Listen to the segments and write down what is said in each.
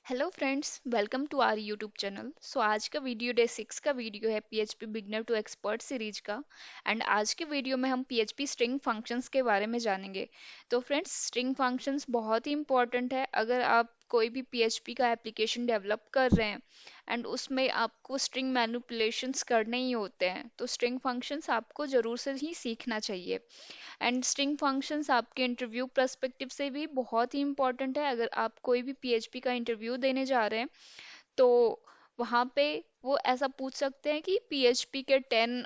Hello friends, welcome to our YouTube channel. आज का video day 6 का वीडियो है PHP beginner to expert series का। एंड आज के वीडियो में हम पीएचपी स्ट्रिंग फंक्शंस के बारे में जानेंगे। तो फ्रेंड्स, स्ट्रिंग फंक्शंस बहुत ही इंपॉर्टेंट है अगर आप कोई भी पीएचपी का एप्लीकेशन डेवलप कर रहे हैं एंड उसमें आपको स्ट्रिंग मैनिपुलेशंस करने ही होते हैं, तो स्ट्रिंग फंक्शंस आपको ज़रूर से ही सीखना चाहिए। एंड स्ट्रिंग फंक्शंस आपके इंटरव्यू पर्सपेक्टिव से भी बहुत ही इंपॉर्टेंट है। अगर आप कोई भी पीएचपी का इंटरव्यू देने जा रहे हैं तो वहाँ पे वो ऐसा पूछ सकते हैं कि पीएचपी के 10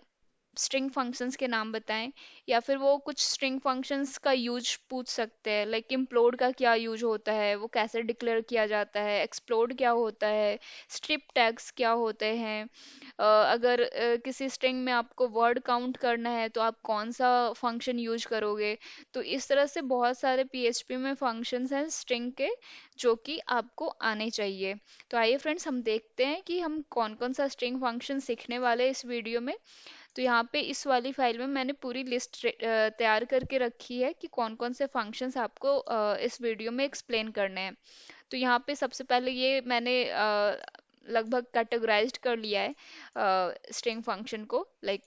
स्ट्रिंग फंक्शंस के नाम बताएं, या फिर वो कुछ स्ट्रिंग फंक्शंस का यूज पूछ सकते हैं, लाइक implode का क्या यूज होता है, वो कैसे डिक्लेयर किया जाता है, एक्सप्लोड क्या होता है, स्ट्रिप टैग्स क्या होते हैं। अगर किसी स्ट्रिंग में आपको वर्ड काउंट करना है तो आप कौन सा फंक्शन यूज करोगे। तो इस तरह से बहुत सारे पीएचपी में फंक्शंस हैं स्ट्रिंग के जो कि आपको आने चाहिए। तो आइए फ्रेंड्स, हम देखते हैं कि हम कौन कौन सा स्ट्रिंग फंक्शन सीखने वाले हैं इस वीडियो में। तो यहाँ पे इस वाली फाइल में मैंने पूरी लिस्ट तैयार करके रखी है कि कौन कौन से फंक्शंस आपको इस वीडियो में एक्सप्लेन करने हैं। तो यहाँ पे सबसे पहले ये मैंने लगभग कैटेगराइज्ड कर लिया है स्ट्रिंग फंक्शन को। लाइक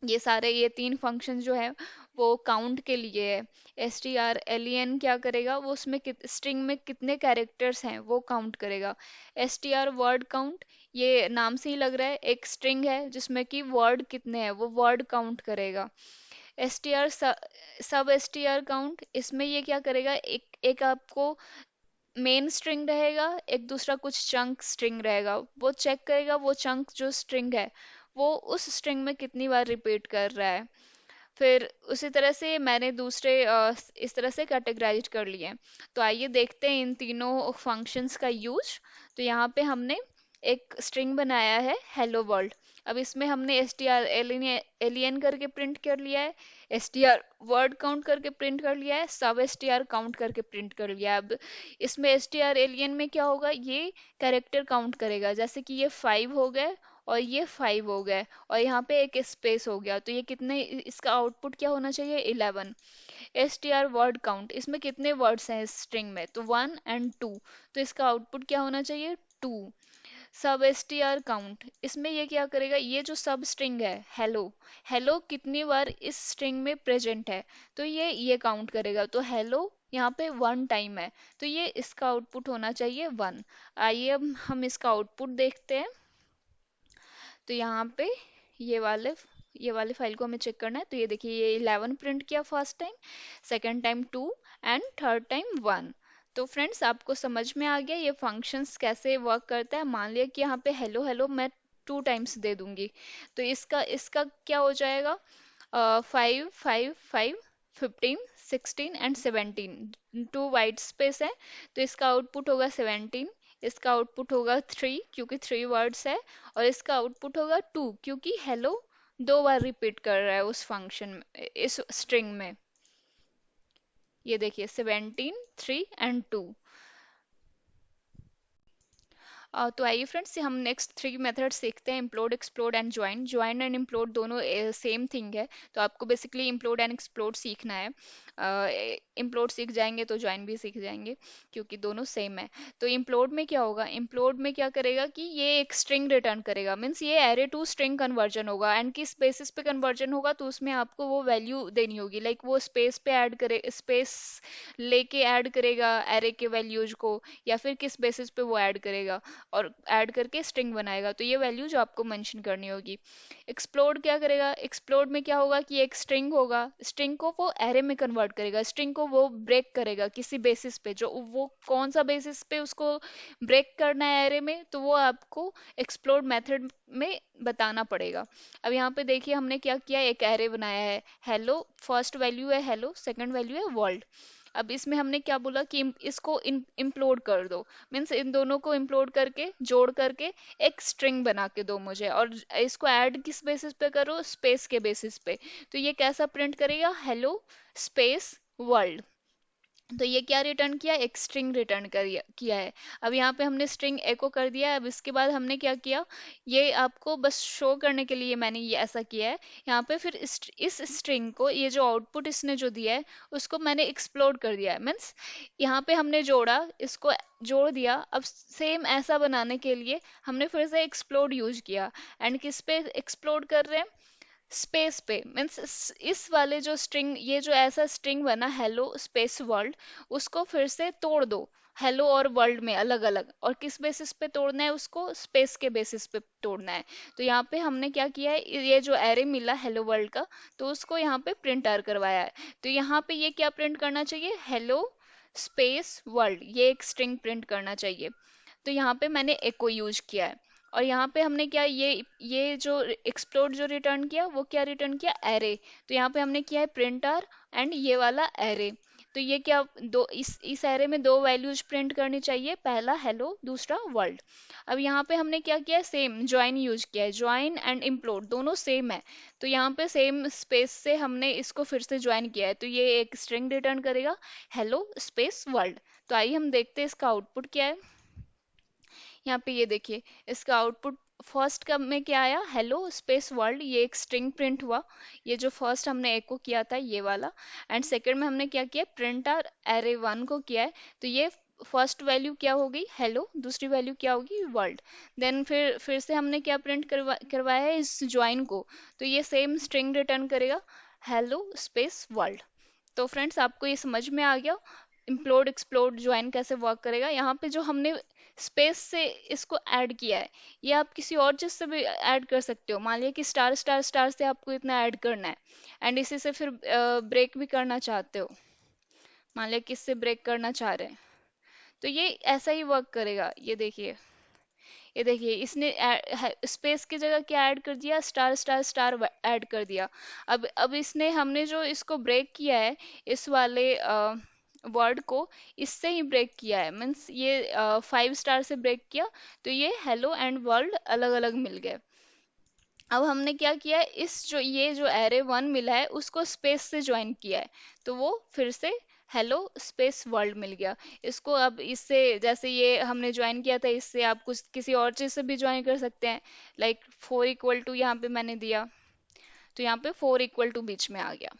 ये तीन फंक्शन जो है वो काउंट के लिए है। S T R L E N क्या करेगा, वो उसमें स्ट्रिंग में कितने कैरेक्टर्स हैं वो काउंट करेगा। S T are word count, ये नाम से ही लग रहा है एक स्ट्रिंग है जिसमें कि वर्ड कितने हैं वो वर्ड काउंट करेगा। एस टी आर सब एस टी आर काउंट, इसमें ये क्या करेगा, एक एक आपको मेन स्ट्रिंग रहेगा, एक दूसरा कुछ चंक स्ट्रिंग रहेगा, वो चेक करेगा वो चंक जो स्ट्रिंग है वो उस स्ट्रिंग में कितनी बार रिपीट कर रहा है। फिर उसी तरह से मैंने दूसरे इस तरह से कैटेगराइज कर लिए हैं। तो आइए देखते हैं इन तीनों फंक्शंस का यूज। तो यहाँ पे हमने एक स्ट्रिंग बनाया है हेलो वर्ल्ड। अब इसमें हमने एस टी आर एलियन करके प्रिंट कर लिया है, S T are word count करके प्रिंट कर लिया है, सब एस टी आर काउंट करके प्रिंट कर लिया है। अब इसमें एस टी आर एलियन में क्या होगा, ये कैरेक्टर काउंट करेगा, जैसे कि ये 5 हो गए और ये 5 हो गए और यहाँ पे एक स्पेस हो गया, तो ये कितने, इसका आउटपुट क्या होना चाहिए, 11। S T are word count, इसमें कितने वर्ड्स हैं इस स्ट्रिंग में, तो 1 और 2, तो इसका आउटपुट क्या होना चाहिए, 2। सब एस टी आर काउंट, इसमें ये क्या करेगा, ये जो सब स्ट्रिंग है हेलो, हेलो कितनी बार इस स्ट्रिंग में प्रेजेंट है, तो ये काउंट करेगा। तो हेलो यहाँ पे 1 टाइम है, तो ये इसका आउटपुट होना चाहिए 1। आइए अब हम इसका आउटपुट देखते हैं। तो यहाँ पे ये वाले ये वाली फाइल को हमें चेक करना है। तो ये देखिए, ये 11 प्रिंट किया first time, second time 2 and third time 1। तो फ्रेंड्स, आपको समझ में आ गया ये फंक्शंस कैसे वर्क करता है। मान लिया कि यहाँ पे हेलो हेलो मैं 2 टाइम्स दे दूंगी, तो इसका इसका क्या हो जाएगा, 5 5 5, 15 16 एंड 17, 2 वाइट स्पेस है, तो इसका आउटपुट होगा 17। इसका आउटपुट होगा 3 क्योंकि 3 वर्ड्स है, और इसका आउटपुट होगा 2 क्योंकि हेलो 2 बार रिपीट कर रहा है उस फंक्शन में, इस स्ट्रिंग में। ये देखिए 17, 3 एंड 2। तो आइए फ्रेंड्स, हम नेक्स्ट 3 मेथड सीखते हैं, implode explode and join. Join and implode दोनों सेम थिंग है, तो आपको बेसिकली इम्प्लोड एंड एक्सप्लोड सीखना है। इम्प्लोड सीख जाएंगे तो ज्वाइन भी सीख जाएंगे क्योंकि दोनों सेम है। तो इम्प्लोड में क्या होगा, इम्प्लोड में क्या करेगा कि ये एक स्ट्रिंग रिटर्न करेगा, मीन्स ये एरे टू स्ट्रिंग कन्वर्जन होगा, एंड किस बेसिस पे कन्वर्जन होगा, तो उसमें आपको वो वैल्यू देनी होगी, लाइक वो स्पेस पे ऐड करे, स्पेस लेके ऐड करेगा एरे के वैल्यूज को, या फिर किस बेसिस पे वो ऐड करेगा और ऐड करके स्ट्रिंग बनाएगा, तो ये वैल्यू जो आपको मेंशन करनी होगी। एक्सप्लोड क्या करेगा, एक्सप्लोड में क्या होगा कि एक स्ट्रिंग होगा, स्ट्रिंग को वो एरे में कन्वर्ट करेगा, स्ट्रिंग को वो ब्रेक करेगा किसी बेसिस पे, जो वो कौन सा बेसिस पे उसको ब्रेक करना है एरे में, तो वो आपको एक्सप्लोड मेथड में बताना पड़ेगा। अब यहाँ पे देखिए हमने क्या किया, एक एरे बनाया है हेलो, फर्स्ट वैल्यू है हेलो, सेकंड वैल्यू है वर्ल्ड। अब इसमें हमने क्या बोला कि इसको इम्प्लोड कर दो, मीन्स इन दोनों को इम्प्लोड करके जोड़ करके एक स्ट्रिंग बना के दो मुझे, और इसको ऐड किस बेसिस पे करो, स्पेस के बेसिस पे। तो ये कैसा प्रिंट करेगा, हेलो स्पेस वर्ल्ड। तो ये क्या रिटर्न किया, एक स्ट्रिंग रिटर्न कर किया है। अब यहाँ पे हमने स्ट्रिंग एको कर दिया है। अब इसके बाद हमने क्या किया, ये आपको बस शो करने के लिए मैंने ये ऐसा किया है। यहाँ पे फिर इस स्ट्रिंग को, ये जो आउटपुट इसने जो दिया है उसको मैंने एक्सप्लोड कर दिया है। मीन्स यहाँ पे हमने जोड़ा, इसको जोड़ दिया। अब सेम ऐसा बनाने के लिए हमने फिर से एक्सप्लोड यूज किया। एंड किस पे एक्सप्लोड कर रहे हैं, स्पेस पे। मीन्स इस वाले जो स्ट्रिंग, ये जो ऐसा स्ट्रिंग बना हेलो स्पेस वर्ल्ड, उसको फिर से तोड़ दो हेलो और वर्ल्ड में अलग अलग। और किस बेसिस पे तोड़ना है उसको, स्पेस के बेसिस पे तोड़ना है। तो यहाँ पे हमने क्या किया है, ये जो एरे मिला हेलो वर्ल्ड का, तो उसको यहाँ पे प्रिंट आर करवाया है। तो यहाँ पे ये क्या प्रिंट करना चाहिए, हेलो स्पेस वर्ल्ड, ये एक स्ट्रिंग प्रिंट करना चाहिए। तो यहाँ पे मैंने एको यूज किया है। और यहाँ पे हमने क्या, ये जो एक्सप्लोड जो रिटर्न किया वो क्या रिटर्न किया, एरे। तो यहाँ पे हमने किया है प्रिंट आर एंड ये वाला एरे। तो ये क्या, दो इस एरे में दो वैल्यूज प्रिंट करनी चाहिए, पहला हेलो दूसरा वर्ल्ड। अब यहाँ पे हमने क्या किया, सेम ज्वाइन यूज किया है, ज्वाइन एंड इम्प्लोड दोनों सेम है। तो यहाँ पे सेम स्पेस से हमने इसको फिर से ज्वाइन किया है, तो ये एक स्ट्रिंग रिटर्न करेगा, हेलो स्पेस वर्ल्ड। तो आइए हम देखते हैं इसका आउटपुट क्या है। यहाँ पे ये देखिए, इसका आउटपुट फर्स्ट का में क्या आया, हेलो स्पेस वर्ल्ड, ये एक स्ट्रिंग प्रिंट हुआ। ये जो फर्स्ट हमने एको किया था ये वाला। एंड सेकंड में हमने क्या किया, प्रिंट आर एरे वन को किया है। तो ये फर्स्ट वैल्यू क्या होगी, हेलो, दूसरी वैल्यू क्या होगी, वर्ल्ड। देन फिर से हमने क्या प्रिंट करवाया है, इस ज्वाइन को। तो ये सेम स्ट्रिंग रिटर्न करेगा, हेलो स्पेस वर्ल्ड। तो फ्रेंड्स आपको ये समझ में आ गया इम्प्लोड एक्सप्लोड ज्वाइन कैसे वर्क करेगा। यहाँ पे जो हमने स्पेस से इसको ऐड किया है, ये आप किसी और चीज से भी ऐड कर सकते हो। मान लिया कि स्टार स्टार स्टार से आपको इतना ऐड करना है, एंड इसी से फिर ब्रेक भी करना चाहते हो, मान लिया किससे ब्रेक करना चाह रहे हैं, तो ये ऐसा ही वर्क करेगा। ये देखिए इसने स्पेस की जगह क्या ऐड कर दिया, स्टार स्टार स्टार ऐड कर दिया। अब इसने, हमने जो इसको ब्रेक किया है, इस वाले वर्ड को इससे ही ब्रेक किया है। मीन्स ये 5 स्टार से ब्रेक किया, तो ये हेलो एंड वर्ल्ड अलग अलग मिल गए। अब हमने क्या किया है, ये जो एरे वन मिला है उसको स्पेस से ज्वाइन किया है, तो वो फिर से हेलो स्पेस वर्ल्ड मिल गया। इसको अब इससे, जैसे ये हमने ज्वाइन किया था, इससे आप कुछ किसी और चीज से भी ज्वाइन कर सकते हैं। लाइक 4 = यहाँ पे मैंने दिया, तो यहाँ पे 4 = बीच में आ गया।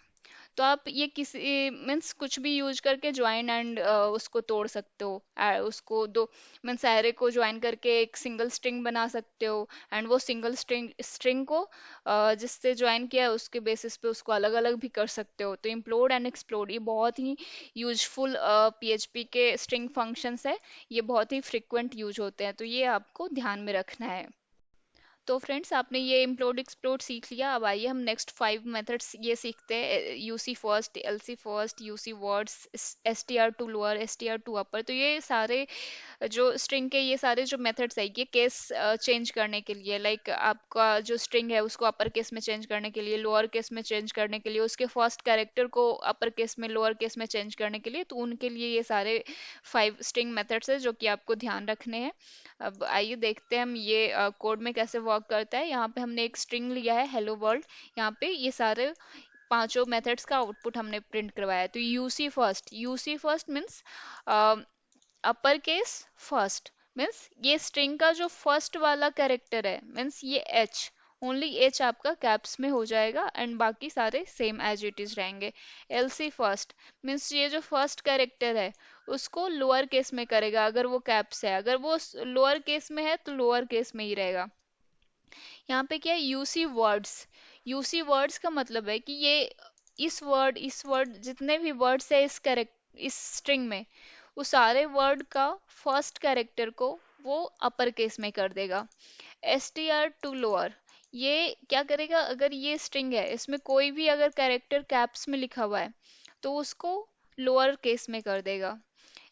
तो आप ये किसी मीन्स कुछ भी यूज करके ज्वाइन एंड उसको तोड़ सकते हो। उसको दो मीन्स एरे को ज्वाइन करके एक सिंगल स्ट्रिंग बना सकते हो। एंड वो सिंगल स्ट्रिंग को जिससे ज्वाइन किया है उसके बेसिस पे उसको अलग अलग भी कर सकते हो। तो इम्प्लोड एंड एक्सप्लोड ये बहुत ही यूजफुल पीएचपी के स्ट्रिंग फंक्शंस है। ये बहुत ही फ्रिक्वेंट यूज होते हैं, तो ये आपको ध्यान में रखना है। तो फ्रेंड्स आपने ये इम्प्लोड एक्सप्लोड सीख लिया। अब आइए हम नेक्स्ट 5 मेथड्स ये सीखते हैं, UC first, LC first, UC words, STR to lower, STR to upper. तो ये सारे जो स्ट्रिंग के ये सारे जो मेथड्स है, ये केस चेंज करने के लिए, लाइक आपका जो स्ट्रिंग है उसको अपर केस में चेंज करने के लिए, लोअर केस में चेंज करने के लिए, उसके फर्स्ट कैरेक्टर को अपर केस में लोअर केस में चेंज करने के लिए, तो उनके लिए ये सारे 5 स्ट्रिंग मेथड्स है जो कि आपको ध्यान रखने हैं। अब आइए देखते हैं हम ये कोड में कैसे वर्क करता है। यहाँ पे हमने एक स्ट्रिंग लिया है हेलो वर्ल्ड, यहाँ पे ये सारे पांचों मेथड्स का आउटपुट हमने प्रिंट करवाया है। तो UC first means upper case first, means ये स्ट्रिंग का जो फर्स्ट वाला कैरेक्टर है, मीन्स ये एच, ओनली एच आपका कैप्स में हो जाएगा एंड बाकी सारे सेम एज इट इज रहेंगे। एलसी फर्स्ट मीन्स ये जो फर्स्ट कैरेक्टर है उसको लोअर केस में करेगा अगर वो कैप्स है, अगर वो लोअर केस में है तो लोअर केस में ही रहेगा। यहाँ पे क्या है, यूसी वर्ड्स का मतलब है कि ये इस वर्ड जितने भी वर्ड्स है इस स्ट्रिंग में, उस सारे वर्ड का फर्स्ट कैरेक्टर को वो अपर केस में कर देगा। एसटीआर टू लोअर, ये क्या करेगा, अगर ये स्ट्रिंग है इसमें कोई भी अगर कैरेक्टर कैप्स में लिखा हुआ है तो उसको लोअर केस में कर देगा।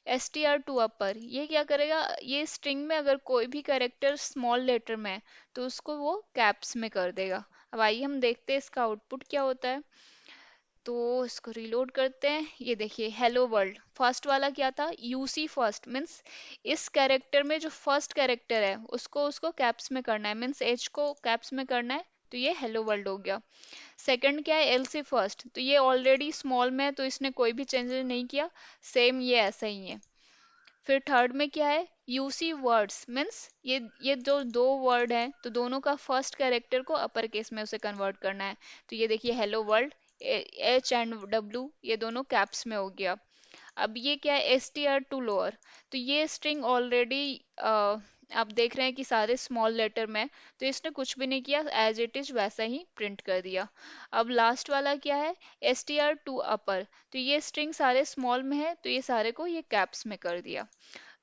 एसटीआर टू अपर, ये क्या करेगा, ये स्ट्रिंग में अगर कोई भी कैरेक्टर स्मॉल लेटर में है तो उसको वो कैप्स में कर देगा। अब आइए हम देखते हैं इसका आउटपुट क्या होता है। तो इसको रिलोड करते हैं। ये देखिए हेलो वर्ल्ड, फर्स्ट वाला क्या था, यूसी फर्स्ट मीन्स इस कैरेक्टर में जो फर्स्ट कैरेक्टर है उसको उसको कैप्स में करना है, मीन्स एच को कैप्स में करना है, तो ये हेलो वर्ल्ड हो गया। सेकंड क्या है, एल सी फर्स्ट, तो ये ऑलरेडी स्मॉल में है तो इसने कोई भी चेंजेस नहीं किया, सेम ये ऐसा ही है। फिर थर्ड में क्या है, यूसी वर्ड्स मीन्स ये जो दो वर्ड हैं तो दोनों का फर्स्ट कैरेक्टर को अपर केस में उसे कन्वर्ट करना है। तो ये देखिए hello world, H and W ये दोनों कैप्स में हो गया। अब ये क्या है, S T R to lower, तो ये स्ट्रिंग ऑलरेडी आप देख रहे हैं कि सारे स्मॉल लेटर में है, तो इसने कुछ भी नहीं किया, एज इट इज वैसा ही प्रिंट कर दिया। अब लास्ट वाला क्या है, S T R to upper, तो ये स्ट्रिंग सारे स्मॉल में है तो ये सारे को ये कैप्स में कर दिया।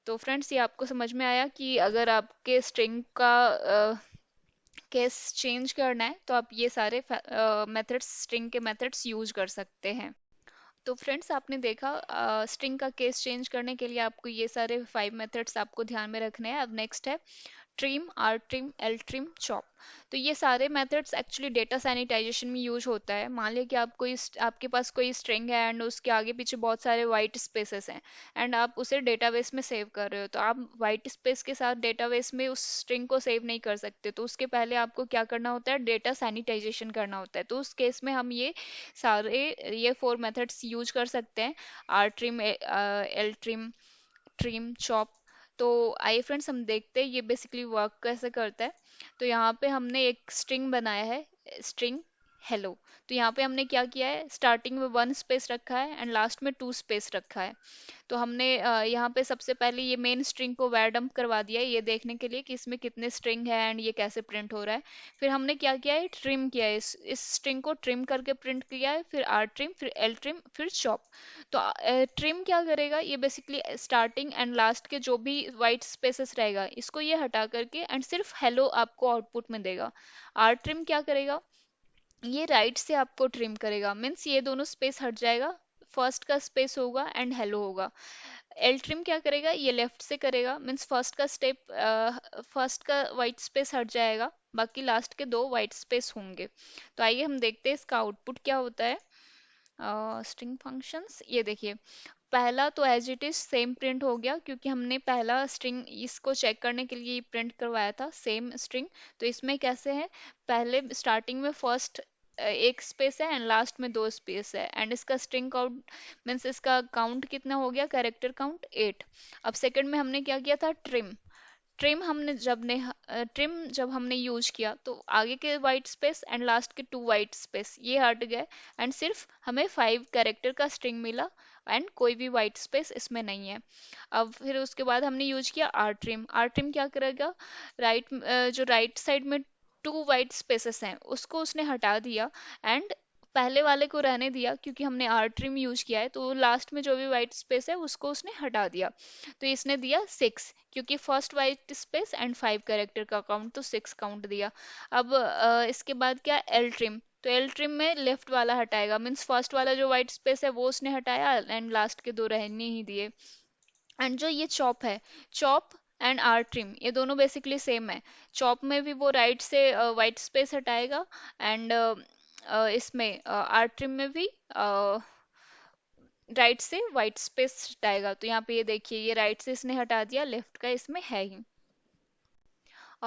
तो फ्रेंड्स ये आपको समझ में आया कि अगर आपके स्ट्रिंग का केस चेंज करना है तो आप ये सारे मेथड्स, स्ट्रिंग के मेथड्स यूज कर सकते हैं। तो फ्रेंड्स आपने देखा स्ट्रिंग का केस चेंज करने के लिए आपको ये सारे 5 मेथड्स आपको ध्यान में रखने हैं। अब नेक्स्ट है trim, R trim, L trim, chop. तो ये सारे मेथड्स एक्चुअली डेटा सैनिटाइजेशन में यूज होता है। मान लिया कि आपके पास कोई स्ट्रिंग है एंड उसके आगे पीछे बहुत सारे वाइट स्पेसेस हैं एंड आप उसे डेटाबेस में सेव कर रहे हो, तो आप वाइट स्पेस के साथ डेटाबेस में उस स्ट्रिंग को सेव नहीं कर सकते, तो उसके पहले आपको क्या करना होता है, डेटा सैनिटाइजेशन करना होता है। तो उस केस में हम ये 4 मेथड्स यूज कर सकते हैं, R trim, L trim, trim, chop. तो आइए फ्रेंड्स हम देखते हैं ये बेसिकली वर्क कैसे करता है। तो यहाँ पे हमने एक स्ट्रिंग बनाया है, स्ट्रिंग हेलो। तो यहाँ पे हमने क्या किया है, स्टार्टिंग में 1 स्पेस रखा है एंड लास्ट में 2 स्पेस रखा है। तो हमने यहाँ पे सबसे पहले ये मेन स्ट्रिंग को वार डंप करवा दिया है, ये देखने के लिए कि इसमें कितने स्ट्रिंग है एंड ये कैसे प्रिंट हो रहा है। फिर हमने क्या किया है, ट्रिम किया है, इस स्ट्रिंग को ट्रिम करके प्रिंट किया है, फिर आर ट्रिम, फिर एल ट्रिम, फिर चॉप। तो ट्रिम क्या करेगा, ये बेसिकली स्टार्टिंग एंड लास्ट के जो भी वाइट स्पेसेस रहेगा इसको ये हटा करके एंड सिर्फ हेलो आपको आउटपुट में देगा। आर ट्रिम क्या करेगा, ये राइट से आपको ट्रिम करेगा, मीन्स ये दोनों स्पेस हट जाएगा, फर्स्ट का स्पेस होगा एंड हेलो होगा। एल ट्रिम क्या करेगा, ये लेफ्ट से करेगा, मीन्स फर्स्ट का वाइट स्पेस हट जाएगा, बाकी लास्ट के दो वाइट स्पेस होंगे। तो आइए हम देखते हैं इसका आउटपुट क्या होता है। स्ट्रिंग फंक्शंस, ये देखिए पहला तो as it is same print हो गया क्योंकि हमने पहला स्ट्रिंग इसको चेक करने के लिए प्रिंट करवाया था सेम स्ट्रिंग। तो इसमें कैसे है, पहले स्टार्टिंग में फर्स्ट एक स्पेस है एंड लास्ट में 2 स्पेस है एंड इसका स्ट्रिंग काउंट मीन्स इसका काउंट कितना हो गया, कैरेक्टर काउंट 8। अब सेकंड में हमने क्या किया था, ट्रिम। ट्रिम जब हमने यूज किया तो आगे के वाइट स्पेस एंड लास्ट के 2 वाइट स्पेस ये हट गए एंड सिर्फ हमें 5 कैरेक्टर का स्ट्रिंग मिला एंड कोई भी वाइट स्पेस इसमें नहीं है। अब फिर उसके बाद हमने यूज किया आर ट्रिम। आर ट्रिम क्या करेगा, जो राइट साइड में 2 वाइट स्पेसेस हैं उसको उसने हटा दिया एंड पहले वाले को रहने दिया क्योंकि हमने आर ट्रिम यूज किया है, तो लास्ट में जो भी वाइट स्पेस है उसको उसने हटा दिया। तो इसने दिया 6 क्योंकि first white space and 5 character का काउंट, तो 6 काउंट दिया। अब इसके बाद क्या, एल ट्रिम। तो एल ट्रिम में लेफ्ट वाला हटाएगा, मीन्स फर्स्ट वाला जो वाइट स्पेस है वो उसने हटाया एंड लास्ट के दो रहने ही दिए। एंड जो ये चॉप है, चॉप एंड आर ट्रिम ये दोनों बेसिकली सेम है। चॉप में भी वो राइट से वाइट स्पेस हटाएगा एंड इसमें आर ट्रिम में भी राइट से वाइट स्पेस हटाएगा। तो यहाँ पे ये देखिए ये राइट से इसने हटा दिया, लेफ्ट का इसमें है ही।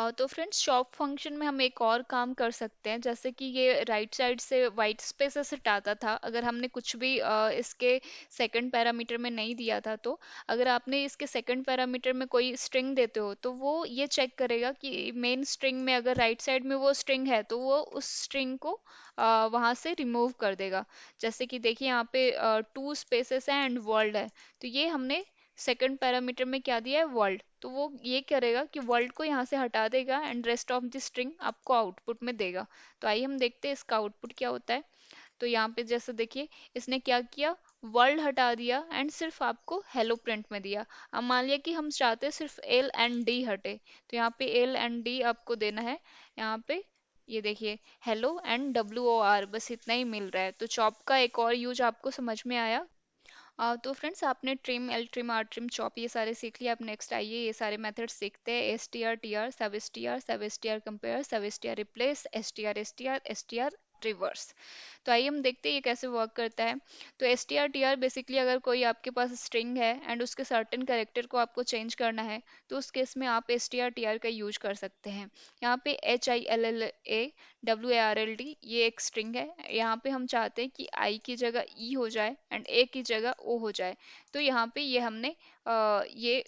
तो फ्रेंड्स शॉप फंक्शन में हम एक और काम कर सकते हैं, जैसे कि ये राइट साइड से वाइट स्पेसेस हटाता था, अगर हमने कुछ भी इसके सेकंड पैरामीटर में नहीं दिया था, तो अगर आपने इसके सेकंड पैरामीटर में कोई स्ट्रिंग देते हो तो वो ये चेक करेगा कि मेन स्ट्रिंग में अगर राइट साइड में वो स्ट्रिंग है तो वो उस स्ट्रिंग को वहां से रिमूव कर देगा। जैसे कि देखिए यहाँ पे 2 स्पेसेस है एंड वर्ल्ड है, तो ये हमने सेकंड पैरामीटर में क्या दिया है, वर्ल्ड, तो वो ये करेगा कि वर्ल्ड को यहाँ से हटा देगा and rest of the string आपको आउटपुट में देगा। तो आइए हम देखते हैं इसका आउटपुट क्या होता है। तो यहाँ पे जैसे देखिए इसने क्या किया, वर्ल्ड हटा दिया एंड सिर्फ आपको हेलो प्रिंट में दिया। अब मान लिया कि हम चाहते हैं सिर्फ एल एंड डी हटे, तो यहाँ पे एल एंड डी आपको देना है। यहाँ पे ये देखिए hello and W O R, बस इतना ही मिल रहा है। तो चॉप का एक और यूज आपको समझ में आया। तो फ्रेंड्स आपने trim, L trim, R trim, chop ये सारे सीख लिया। अब नेक्स्ट आइए ये सारे मेथड्स सीखते हैं। S T are, T R, सब एस टी आर, सब एस टी आर कंपेयर, सब S T are replace, S T are, S T are, S T are reverse. तो आइए हम देखते हैं ये कैसे वर्क करता है। तो S T R T R basically अगर कोई आपके पास स्ट्रिंग है एंड उसके सर्टेन कैरेक्टर को आपको चेंज करना है, तो उस केस में आप S T R T R का यूज कर सकते हैं। यहाँ पे H I L L A W A R L D ये एक स्ट्रिंग है। यहाँ पे हम चाहते हैं कि आई की जगह ई हो जाए एंड ए की जगह ओ हो जाए। तो यहाँ पे ये हमने ये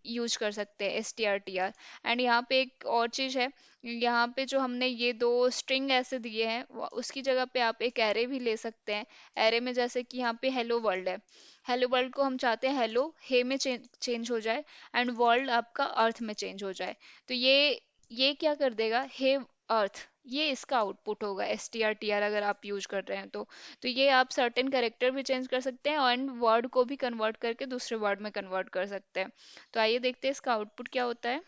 यूज कर सकते हैं S T R T R. And यहाँ पे एक और चीज है, यहाँ पे जो हमने ये दो स्ट्रिंग ऐसे दिए हैं उसकी जगह पे आप एक एरे भी ले सकते हैं। एरे में जैसे कि यहाँ पे हेलो वर्ल्ड है, हेलो वर्ल्ड को हम चाहते हैं हेलो हे में चेंज हो जाए एंड वर्ल्ड आपका अर्थ में चेंज हो जाए। तो ये क्या कर देगा, हे अर्थ, ये इसका आउटपुट होगा S T R T R अगर आप यूज कर रहे हैं तो ये आप सर्टेन कैरेक्टर भी चेंज कर सकते हैं एंड वर्ड को भी कन्वर्ट करके दूसरे वर्ड में कन्वर्ट कर सकते हैं। तो आइए देखते हैं इसका आउटपुट क्या होता है।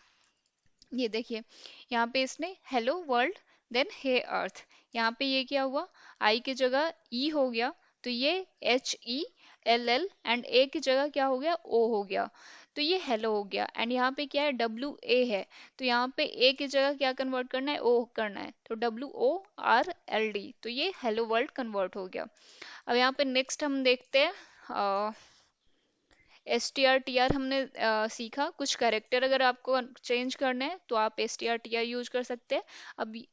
ये देखिए, यहाँ पे इसने हेलो वर्ल्ड देन हे अर्थ, यहाँ पे ये क्या हुआ, आई की जगह ई हो गया, तो ये H E L L and A की जगह क्या हो गया, ओ हो गया। तो ये हेलो हो गया एंड यहाँ पे क्या है, डब्ल्यू ए है, तो यहाँ पे ए की जगह क्या कन्वर्ट करना है, ओ करना है, तो W O R L D, तो ये हेलो वर्ल्ड कन्वर्ट हो गया। अब यहाँ पे नेक्स्ट हम देखते हैं S T R T R. हमने सीखा कुछ कैरेक्टर अगर आपको चेंज करने हैं तो आप S T R T R use कर सकते हैं।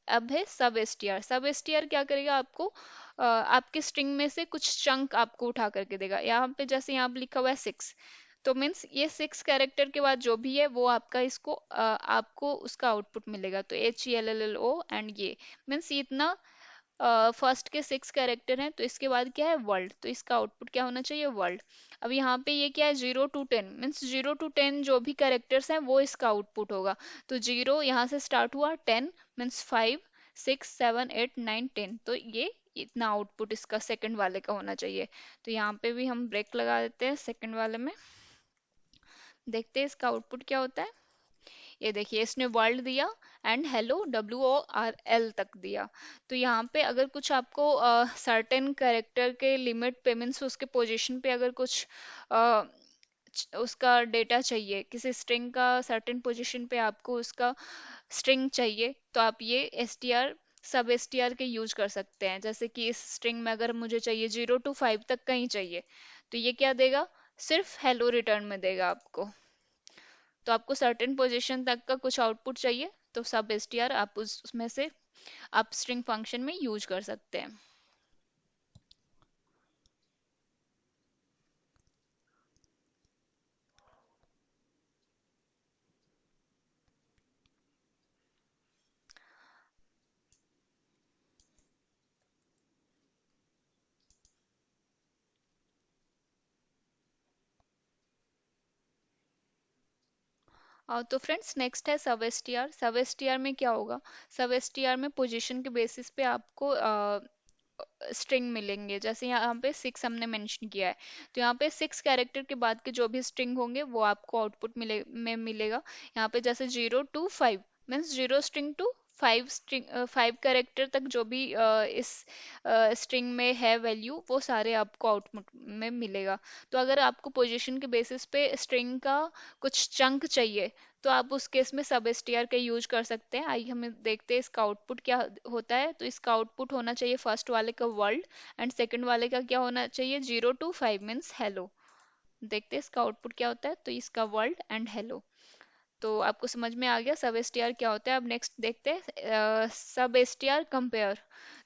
अब है सब एस टी आर। सब एस टी आर क्या करेगा, आपको आपके स्ट्रिंग में से कुछ चंक आपको उठा करके देगा। यहाँ पे जैसे यहाँ पे लिखा हुआ है 6, तो मीन्स ये 6 कैरेक्टर के बाद जो भी है वो आपका इसको आपको उसका आउटपुट मिलेगा। तो H E L L L O and ये मीन्स इतना फर्स्ट के 6 कैरेक्टर हैं, तो इसके बाद क्या है वर्ल्ड, तो इसका आउटपुट क्या होना चाहिए वर्ल्ड। अब यहाँ पे ये क्या है 0 to 10, मीन्स 0 to 10 जो भी कैरेक्टर्स हैं वो इसका आउटपुट होगा। तो 0 यहाँ से स्टार्ट हुआ, 10 मीन्स 5 6 7 8 9 10, तो ये इतना आउटपुट इसका सेकंड वाले का होना चाहिए। तो यहाँ पे भी हम ब्रेक लगा देते हैं सेकंड वाले में, देखते हैं इसका आउटपुट क्या होता है। ये देखिए इसने वर्ल्ड दिया and hello W O R L तक दिया। तो यहाँ पे अगर कुछ आपको सर्टेन कैरेक्टर के लिमिट पे मीन्स उसके पोजीशन पे अगर कुछ अ, उसका डेटा चाहिए, किसी स्ट्रिंग का सर्टेन पोजीशन पे आपको उसका स्ट्रिंग चाहिए, तो आप ये एस टी आर सब एस टी आर के यूज कर सकते हैं। जैसे कि इस स्ट्रिंग में अगर मुझे चाहिए 0 to 5 तक का ही चाहिए, तो ये क्या देगा, सिर्फ हेलो रिटर्न में देगा आपको। तो आपको सर्टेन पोजीशन तक का कुछ आउटपुट चाहिए तो सब एसटीआर आप उसमें से आप स्ट्रिंग फंक्शन में यूज कर सकते हैं। तो फ्रेंड्स नेक्स्ट है सब एसटीआर। सब एसटीआर में क्या होगा, सब एसटीआर में पोजीशन के बेसिस पे आपको स्ट्रिंग मिलेंगे। जैसे यहाँ पे 6 हमने मेंशन किया है, तो यहाँ पे 6 कैरेक्टर के बाद के जो भी स्ट्रिंग होंगे वो आपको आउटपुट मिलेगा। यहाँ पे जैसे 0 to 5 means 0 string to 5 character तक जो भी इस स्ट्रिंग में है वैल्यू वो सारे आपको आउटपुट में मिलेगा। तो अगर आपको पोजीशन के बेसिस पे स्ट्रिंग का कुछ चंक चाहिए, तो आप उस केस में सब एसटीआर का यूज कर सकते हैं। आइए हमें देखते हैं इसका आउटपुट क्या होता है। तो इसका आउटपुट होना चाहिए फर्स्ट वाले का वर्ल्ड एंड सेकंड वाले का क्या होना चाहिए, 0 to 5 मीन्स हेलो। देखते हैं इसका आउटपुट क्या होता है, तो इसका वर्ल्ड एंड हेलो। तो आपको समझ में आ गया सब एसटीआर क्या होता है। अब नेक्स्ट देखते हैं सब एसटीआर कंपेयर।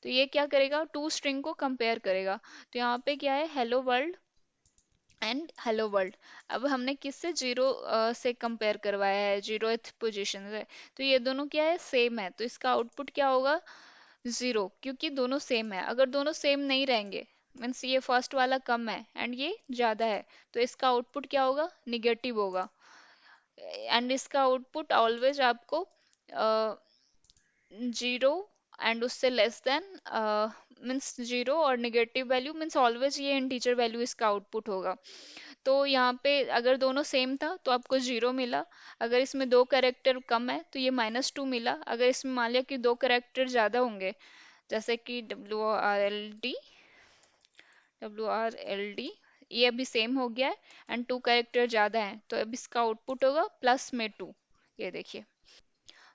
तो ये क्या करेगा, टू स्ट्रिंग को कंपेयर करेगा। तो यहाँ पे क्या है, hello world and hello world. अब हमने किससे, 0 से कंपेयर करवाया है, 0th पोजीशन से। तो ये दोनों क्या है, सेम है, तो इसका आउटपुट क्या होगा, 0, क्योंकि दोनों सेम है। अगर दोनों सेम नहीं रहेंगे मीन्स ये फर्स्ट वाला कम है एंड ये ज्यादा है, तो इसका आउटपुट क्या होगा, निगेटिव होगा। एंड इसका आउटपुट ऑलवेज आपको 0 एंड उससे लेस देन मीन्स 0 और निगेटिव वैल्यू मीन्स ऑलवेज ये इंटीजर वैल्यू इसका आउटपुट होगा। तो यहाँ पे अगर दोनों सेम था तो आपको 0 मिला, अगर इसमें दो कैरेक्टर कम है तो ये -2 मिला। अगर इसमें मान लिया कि दो कैरेक्टर ज्यादा होंगे, जैसे कि डब्ल्यू आर एल डी, ये अभी सेम हो गया है एंड टू कैरेक्टर ज्यादा है, तो अब इसका आउटपुट होगा +2। ये देखिए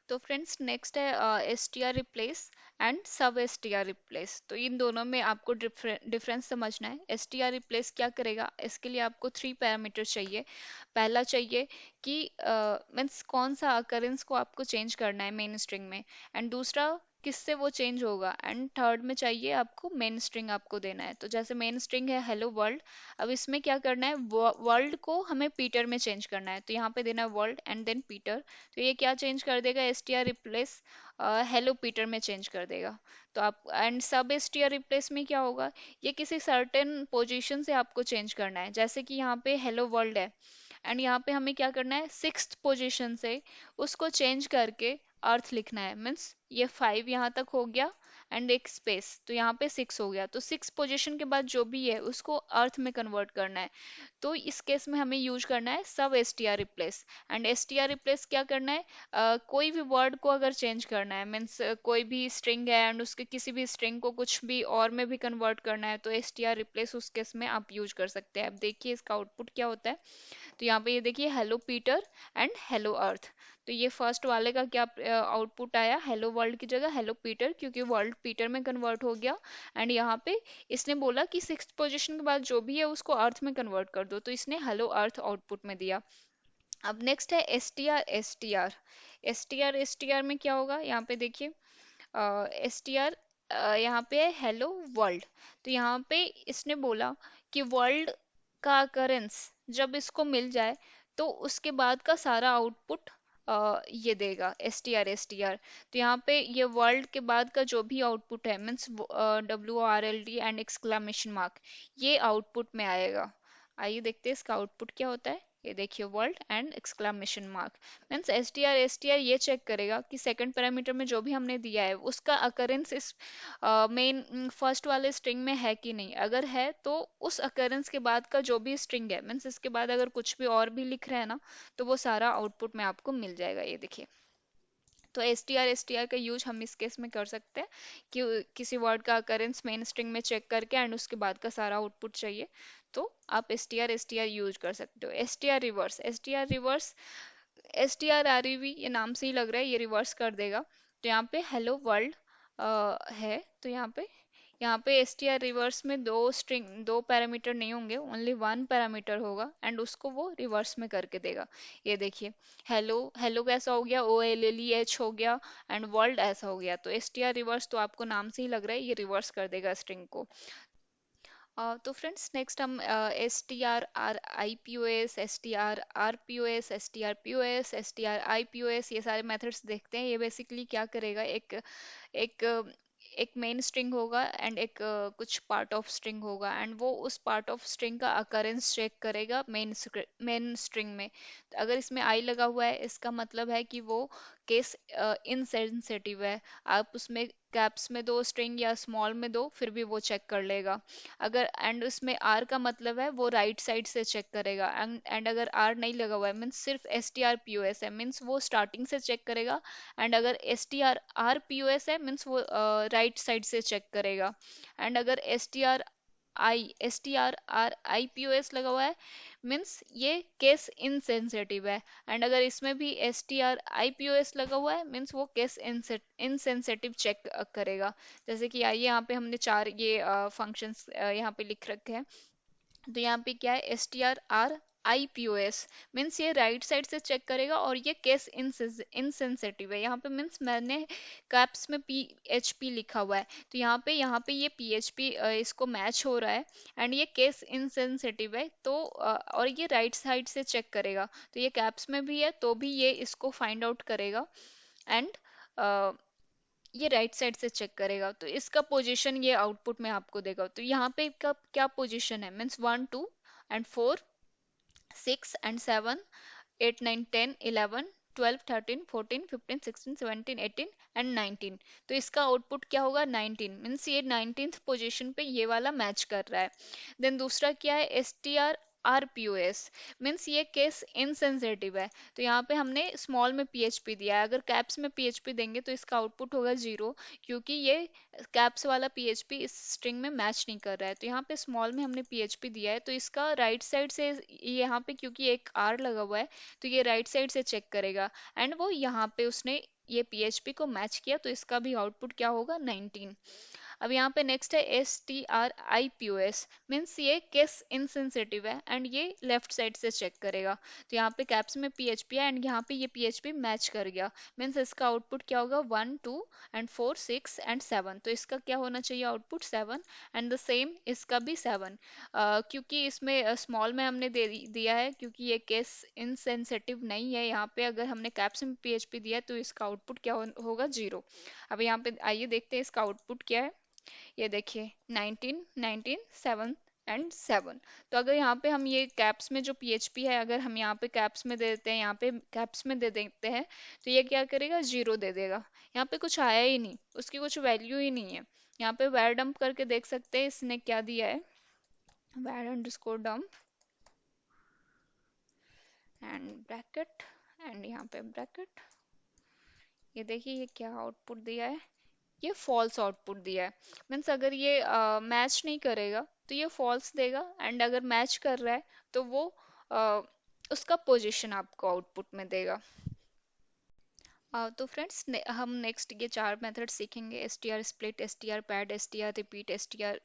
तो फ्रेंड्स नेक्स्ट है S T are replace and सब एस टी आर रिप्लेस। तो इन दोनों में आपको डिफरेंस समझना है। एस टी आर रिप्लेस क्या करेगा, इसके लिए आपको थ्री पैरामीटर चाहिए। पहला चाहिए कि मीन्स कौन सा अकरेंस को आपको चेंज करना है मेन स्ट्रिंग में, एंड दूसरा किससे वो चेंज होगा, एंड थर्ड में चाहिए आपको मेन स्ट्रिंग आपको देना है। तो जैसे मेन स्ट्रिंग है हेलो वर्ल्ड, अब इसमें क्या करना है, वर्ल्ड को हमें पीटर में चेंज करना है, तो यहाँ पे देना है वर्ल्ड एंड देन पीटर। तो ये क्या चेंज कर देगा, S T are replace hello Peter में चेंज कर देगा। तो आप एंड सब एस टी आर रिप्लेस में क्या होगा, ये किसी सर्टेन पोजीशन से आपको चेंज करना है। जैसे कि यहाँ पे हेलो वर्ल्ड है, एंड यहाँ पे हमें क्या करना है, सिक्स्थ पोजीशन से उसको चेंज करके अर्थ लिखना है। मीन्स ये 5 यहाँ तक हो गया एंड एक स्पेस, तो यहाँ पे 6 हो गया। तो 6 पोजीशन के बाद जो भी है उसको अर्थ में कन्वर्ट करना है। तो इस केस में हमें यूज करना है सब S T are replace. And S T are replace क्या करना है, कोई भी वर्ड को अगर चेंज करना है, मीन्स कोई भी स्ट्रिंग है एंड उसके किसी भी स्ट्रिंग को कुछ भी और में भी कन्वर्ट करना है, तो एस टी आर रिप्लेस उस केस में आप यूज कर सकते हैं। अब देखिए इसका आउटपुट क्या होता है। तो यहाँ पे ये देखिए हेलो पीटर एंड हेलो अर्थ। तो ये फर्स्ट वाले का क्या आउटपुट आया, हेलो वर्ल्ड की जगह हेलो पीटर, क्योंकि वर्ल्ड पीटर में कन्वर्ट हो गया। एंड यहाँ पे इसने बोला कि सिक्स पोजीशन के बाद जो भी है उसको अर्थ में कन्वर्ट कर दो, तो इसने हेलो अर्थ आउटपुट में दिया। अब नेक्स्ट है S T R S T are. S T R S T are में क्या होगा, यहाँ पे देखिए एस टी आर यहाँ पे है हेलो वर्ल्ड। तो यहाँ पे इसने बोला कि वर्ल्ड का अकरेंस जब इसको मिल जाए तो उसके बाद का सारा आउटपुट ये देगा एस टी आर। तो यहाँ पे ये वर्ल्ड के बाद का जो भी आउटपुट है, means W R L D and exclamation mark, ये आउटपुट में आएगा। आइए देखते हैं इसका आउटपुट क्या होता है। ये देखिए world and exclamation mark, means S T are ये चेक करेगा कि सेकंड पैरामीटर में जो भी हमने दिया है उसका अकरेंस इस मेन फर्स्ट वाले स्ट्रिंग में है कि नहीं। अगर है तो उस अकरेंस के बाद का जो भी स्ट्रिंग है, मीन्स इसके बाद अगर कुछ भी और भी लिख रहे हैं ना, तो वो सारा आउटपुट में आपको मिल जाएगा। ये देखिए, तो एस टी आर का यूज हम इस केस में कर सकते हैं कि किसी वर्ड का अकरेंस मेन स्ट्रिंग में चेक करके एंड उसके बाद का सारा आउटपुट चाहिए, तो आप एस टी आर यूज कर सकते हो। S T are reverse, S T R R E V, ये नाम से ही लग रहा है ये रिवर्स कर देगा। तो यहाँ पे हेलो वर्ल्ड है, तो यहाँ पे एस टी आर रिवर्स में दो पैरामीटर नहीं होंगे, ओनली वन पैरामीटर होगा एंड उसको वो रिवर्स में करके देगा। ये देखिए हेलो, हेलो कैसा हो गया, O L L E H हो गया, एंड वर्ल्ड ऐसा हो गया। तो एस टी आर रिवर्स तो आपको नाम से ही लग रहा है ये रिवर्स कर देगा स्ट्रिंग को। तो फ्रेंड्स नेक्स्ट हम S T R R I P O S, S T R R P O S, S T R P O S, S T R I P O S, ये सारे methods देखते हैं। ये basically क्या करेगा, एक एक मेन स्ट्रिंग होगा एंड एक कुछ पार्ट ऑफ स्ट्रिंग होगा, एंड वो उस पार्ट ऑफ स्ट्रिंग का अकरेंस चेक करेगा मेन स्ट्रिंग में। तो अगर इसमें आई लगा हुआ है इसका मतलब है कि वो केस इनसेंसिटिव है। आप उसमें कैप्स में दो स्ट्रिंग या स्मॉल में दो फिर भी वो चेक कर लेगा। अगर एंड उसमें आर का मतलब है वो राइट साइड से चेक करेगा, एंड अगर आर नहीं लगा हुआ है मीन्स सिर्फ S T R P O S है, मीन्स वो स्टार्टिंग से चेक करेगा। एंड अगर S T R R P O S है मीन्स वो राइट साइड से चेक करेगा। एंड अगर S T R R I P O S लगा हुआ है मीन्स ये केस इनसेंसिटिव है। एंड अगर इसमें भी S T R I P O S लगा हुआ है मीन्स वो केस इनसेंसिटिव चेक करेगा। जैसे कि आइए यहाँ पे हमने चार ये फंक्शंस यहाँ पे लिख रखे हैं। तो यहाँ पे क्या है, S T R R I P O S means ये राइट साइड से चेक करेगा और ये केस इनसेंसिटिव है। यहाँ पे मीन्स मैंने कैप्स में पी एच पी लिखा हुआ है, तो यहाँ पे ये पी एच पी इसको मैच हो रहा है एंड ये केस इनसेंसिटिव है। तो और ये राइट साइड से चेक करेगा, तो ये कैप्स में भी है तो भी ये इसको फाइंड आउट करेगा एंड ये राइट साइड से चेक करेगा। तो इसका पोजीशन ये आउटपुट में आपको देगा। तो यहाँ पे का क्या पोजीशन है, मीन्स 1 2 एंड 4 6 एंड 7 8 9 10 11 12 13 14 15 16 17 18 एंड 19। तो इसका आउटपुट क्या होगा, 19, मीन्स ये 19th पोजीशन पे ये वाला मैच कर रहा है। देन दूसरा क्या है, S T are RPOS means ये केस इनसेंसिटिव है। तो यहाँ पे हमने स्मॉल में PHP दिया है, अगर कैप्स में PHP देंगे तो इसका आउटपुट होगा जीरो, क्योंकि ये कैप्स वाला PHP इस स्ट्रिंग में मैच नहीं कर रहा है। तो यहाँ पे स्मॉल में हमने PHP दिया है, तो इसका राइट साइड से यहाँ पे क्योंकि एक R लगा हुआ है तो ये राइट साइड से चेक करेगा, एंड वो यहाँ पे उसने ये PHP को मैच किया, तो इसका भी आउटपुट क्या होगा 19। अब यहाँ पे नेक्स्ट है STRIPOS मीन्स ये केस इनसेंसिटिव है एंड ये लेफ्ट साइड से चेक करेगा। तो यहाँ पे कैप्स में PHP है एंड यहाँ पे ये PHP मैच कर गया, मीन्स इसका आउटपुट क्या होगा 1 2 एंड 4 6 एंड 7। तो इसका क्या होना चाहिए आउटपुट 7, एंड द सेम इसका भी 7। क्योंकि इसमें स्मॉल में हमने दिया है क्योंकि ये केस इनसेंसिटिव नहीं है। यहाँ पे अगर हमने कैप्स में PHP दिया तो इसका आउटपुट क्या होगा जीरो। अब यहाँ पे आइए देखते हैं इसका आउटपुट क्या है। ये देखिए 19 19 7 एंड 7। तो अगर यहाँ पे हम ये कैप्स में जो PHP है अगर हम यहाँ पे कैप्स में दे देते हैं, यहाँ पे कैप्स में दे देते हैं, तो ये क्या करेगा जीरो दे देगा। यहाँ पे कुछ आया ही नहीं, उसकी कुछ वैल्यू ही नहीं है। यहाँ पे वैर डंप करके देख सकते हैं इसने क्या दिया है, वैर underscore dump and bracket and यहाँ पे ब्रैकेट। ये देखिए ये क्या आउटपुट दिया है, ये फॉल्स आउटपुट दिया है। मीन्स अगर ये मैच नहीं करेगा तो ये फॉल्स देगा, एंड अगर मैच कर रहा है तो वो अ, उसका पोजीशन आपको आउटपुट में देगा। तो फ्रेंड्स हम नेक्स्ट ये चार मेथड सीखेंगे, STR split, STR pad, STR repeat, STR